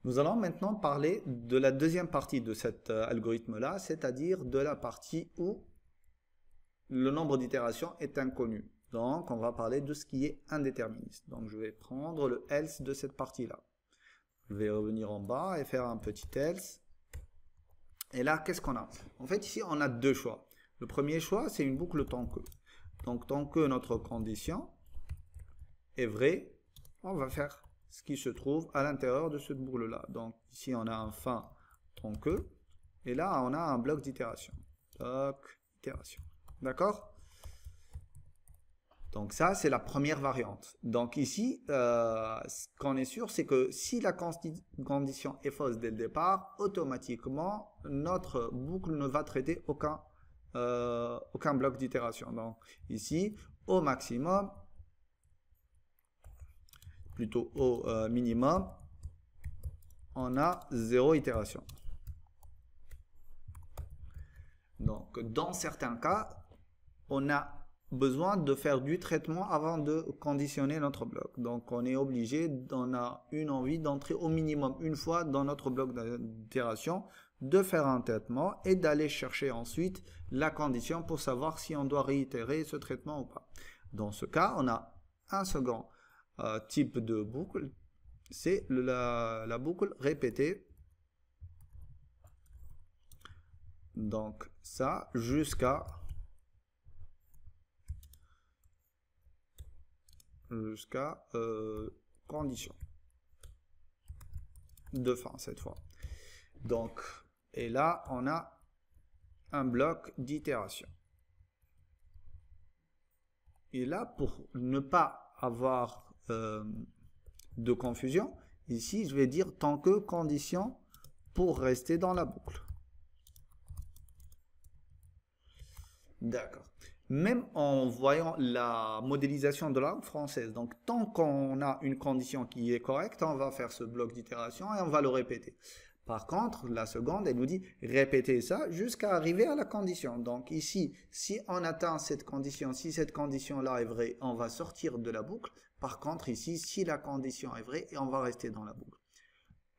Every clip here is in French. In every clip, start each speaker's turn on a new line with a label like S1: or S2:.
S1: Nous allons maintenant parler de la deuxième partie de cet algorithme-là, c'est-à-dire de la partie où le nombre d'itérations est inconnu. Donc, on va parler de ce qui est indéterministe. Donc, je vais prendre le else de cette partie-là. Je vais revenir en bas et faire un petit else. Et là, qu'est-ce qu'on a? En fait, ici, on a deux choix. Le premier choix, c'est une boucle tant que. Donc, tant que notre condition est vraie, on va faire ce qui se trouve à l'intérieur de cette boucle-là. Donc, ici, on a un fin tant que. Et là, on a un bloc d'itération. Bloc d'itération. D'accord? Donc ça, c'est la première variante. Donc ici, ce qu'on est sûr, c'est que si la condition est fausse dès le départ, automatiquement, notre boucle ne va traiter aucun bloc d'itération. Donc ici, au maximum, plutôt au minimum, on a 0 itération. Donc dans certains cas, on a besoin de faire du traitement avant de conditionner notre bloc. Donc on est obligé, on a une envie d'entrer au minimum une fois dans notre bloc d'itération, de faire un traitement et d'aller chercher ensuite la condition pour savoir si on doit réitérer ce traitement ou pas. Dans ce cas, on a un second type de boucle, c'est la boucle répétée. Donc ça jusqu'à condition de fin cette fois. Donc, et là, on a un bloc d'itération. Et là, pour ne pas avoir de confusion, ici, je vais dire tant que condition pour rester dans la boucle. D'accord. Même en voyant la modélisation de la langue française, donc tant qu'on a une condition qui est correcte, on va faire ce bloc d'itération et on va le répéter. Par contre, la seconde, elle nous dit répéter ça jusqu'à arriver à la condition. Donc ici, si on atteint cette condition, si cette condition-là est vraie, on va sortir de la boucle. Par contre, ici, si la condition est vraie, on va rester dans la boucle.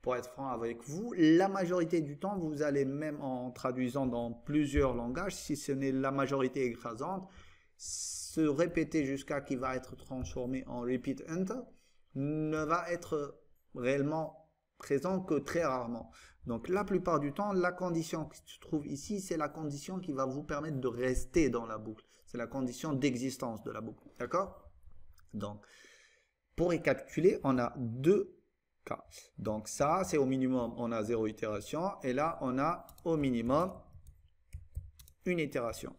S1: Pour être franc avec vous, la majorité du temps, vous allez même en traduisant dans plusieurs langages, si ce n'est la majorité écrasante, se répéter jusqu'à qui va être transformé en repeat enter ne va être réellement présent que très rarement. Donc la plupart du temps, la condition qui se trouve ici, c'est la condition qui va vous permettre de rester dans la boucle. C'est la condition d'existence de la boucle. D'accord? Donc, pour récapituler, on a deux cas. Donc ça, c'est au minimum, on a 0 itération. Et là, on a au minimum une itération.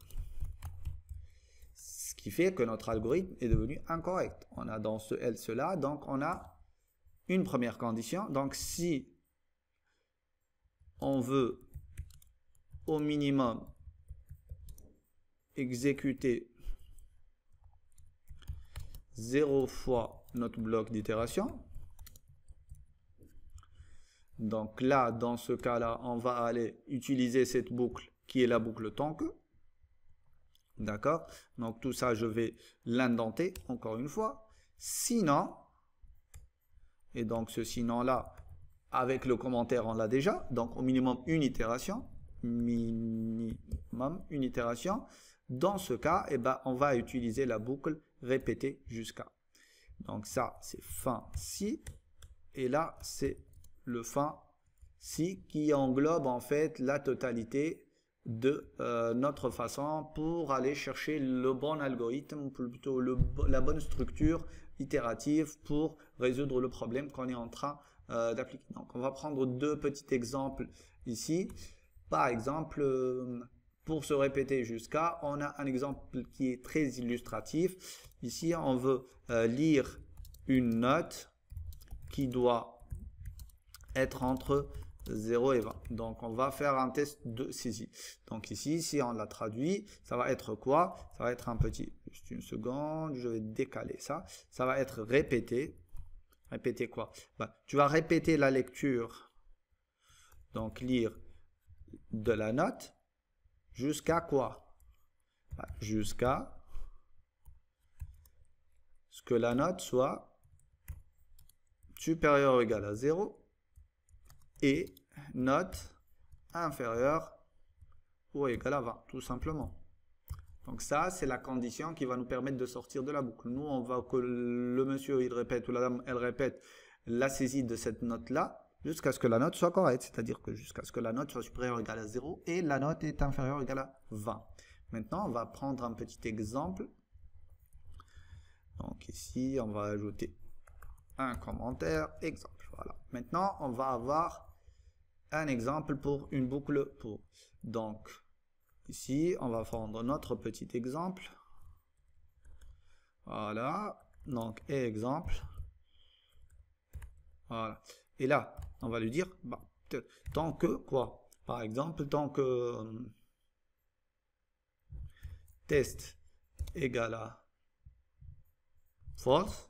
S1: Ce qui fait que notre algorithme est devenu incorrect. On a dans ce else là, donc on a une première condition. Donc si on veut au minimum exécuter 0 fois notre bloc d'itération, donc là, dans ce cas-là, on va aller utiliser cette boucle qui est la boucle tant que. D'accord? Donc tout ça, je vais l'indenter encore une fois. Sinon, et donc ce sinon-là, avec le commentaire, on l'a déjà. Donc au minimum une itération. Minimum une itération. Dans ce cas, eh ben, on va utiliser la boucle répétée jusqu'à. Donc ça, c'est fin si. Et là, c'est le fin si qui englobe en fait la totalité de notre façon pour aller chercher le bon algorithme, plutôt la bonne structure itérative pour résoudre le problème qu'on est en train d'appliquer. Donc on va prendre deux petits exemples ici. Par exemple, pour se répéter jusqu'à, on a un exemple qui est très illustratif. Ici, on veut lire une note qui doit être entre 0 et 20. Donc, on va faire un test de saisie. Donc ici, si on la traduit, ça va être quoi? Ça va être un petit... Juste une seconde, je vais décaler ça. Ça va être répéter. Répéter quoi? Tu vas répéter la lecture. Donc, lire de la note jusqu'à quoi? Jusqu'à ce que la note soit supérieure ou égale à 0 et note inférieure ou égale à 20, tout simplement. Donc ça, c'est la condition qui va nous permettre de sortir de la boucle. Nous, on va que le monsieur, il répète, ou la dame, elle répète la saisie de cette note-là, jusqu'à ce que la note soit correcte, c'est-à-dire que jusqu'à ce que la note soit supérieure ou égale à 0, et la note est inférieure ou égale à 20. Maintenant, on va prendre un petit exemple. Donc ici, on va ajouter un commentaire, exemple. Voilà. Maintenant, on va avoir un exemple pour une boucle pour. Donc, ici, on va prendre notre petit exemple. Voilà. Donc, exemple. Voilà. Et là, on va lui dire, bah, tant que quoi? Par exemple, tant que test égale à false,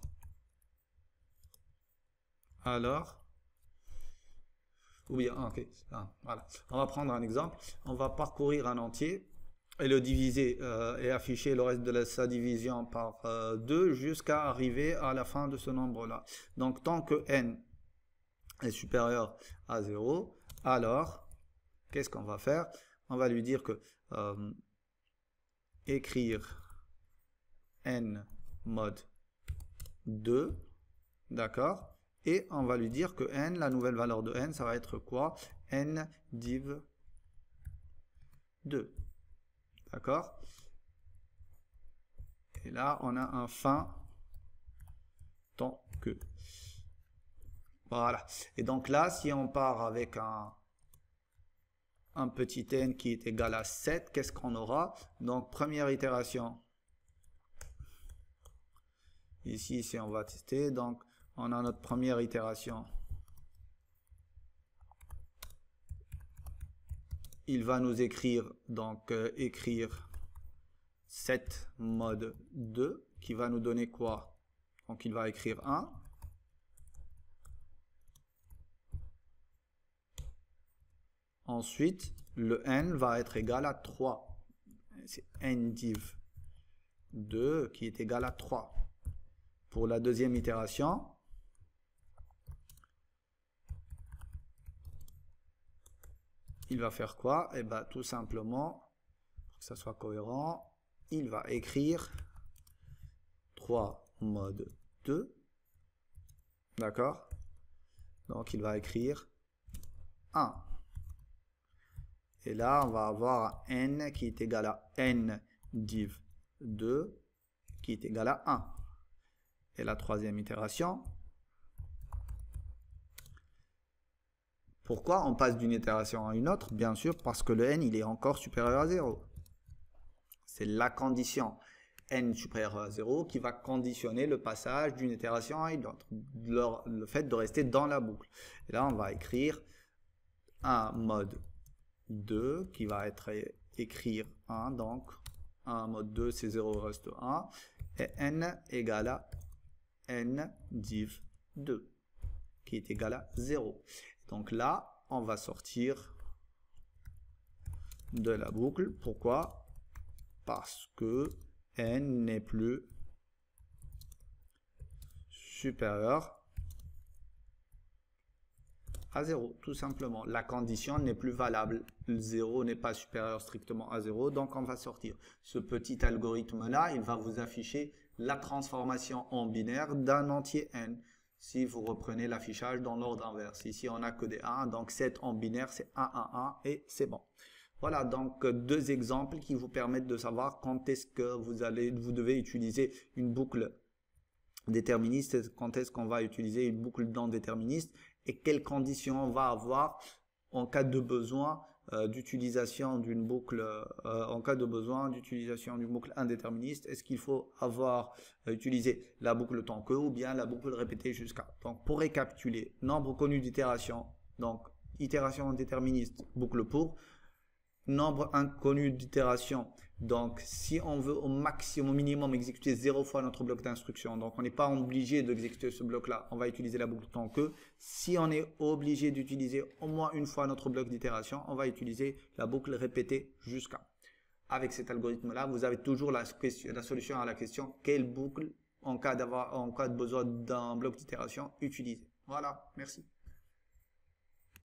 S1: alors, ou bien, ok, voilà. On va prendre un exemple, on va parcourir un entier et le diviser et afficher le reste de sa division par 2 jusqu'à arriver à la fin de ce nombre-là. Donc, tant que n est supérieur à 0, alors, qu'est-ce qu'on va faire? On va lui dire que écrire n mode 2, d'accord? Et on va lui dire que n, la nouvelle valeur de n, ça va être quoi? N div 2. D'accord? Et là, on a un fin tant que. Voilà. Et donc là, si on part avec un petit n qui est égal à 7, qu'est-ce qu'on aura? Donc, première itération. Ici, si on va tester, donc on a notre première itération. Il va nous écrire, donc écrire 7 mode 2, qui va nous donner quoi? Donc il va écrire 1. Ensuite, le n va être égal à 3. C'est n div 2 qui est égal à 3. Pour la deuxième itération, il va faire quoi? Eh bien, tout simplement, pour que ça soit cohérent, il va écrire 3 mode 2. D'accord? Donc, il va écrire 1. Et là, on va avoir n qui est égal à n div 2 qui est égal à 1. Et la troisième itération. Pourquoi on passe d'une itération à une autre? Bien sûr, parce que le n, il est encore supérieur à 0. C'est la condition n supérieur à 0 qui va conditionner le passage d'une itération à une autre. Le fait de rester dans la boucle. Et là, on va écrire un mode 2 qui va être écrire 1. Donc, 1 mode 2, c'est 0 reste 1. Et n égale à n div 2 qui est égal à 0. Donc là, on va sortir de la boucle. Pourquoi? Parce que n n'est plus supérieur à 0, tout simplement. La condition n'est plus valable. Le 0 n'est pas supérieur strictement à 0, donc on va sortir. Ce petit algorithme-là, il va vous afficher la transformation en binaire d'un entier n. Si vous reprenez l'affichage dans l'ordre inverse. Ici, on n'a que des 1, donc 7 en binaire, c'est 1, 1, 1, et c'est bon. Voilà, donc deux exemples qui vous permettent de savoir quand est-ce que vous devez utiliser une boucle déterministe, quand est-ce qu'on va utiliser une boucle non déterministe, et quelles conditions on va avoir en cas de besoin d'utilisation d'une boucle, en cas de besoin d'utilisation d'une boucle indéterministe. Est-ce qu'il faut avoir utilisé la boucle tant que ou bien la boucle répétée jusqu'à. Donc pour récapituler, nombre connu d'itération, donc itération déterministe, boucle pour. Nombre inconnu d'itération. Donc, si on veut au maximum, au minimum, exécuter 0 fois notre bloc d'instruction, donc on n'est pas obligé d'exécuter ce bloc-là, on va utiliser la boucle tant que. Si on est obligé d'utiliser au moins une fois notre bloc d'itération, on va utiliser la boucle répétée jusqu'à. Avec cet algorithme-là, vous avez toujours la solution à la question quelle boucle, en cas de besoin d'un bloc d'itération, utiliser. Voilà, merci.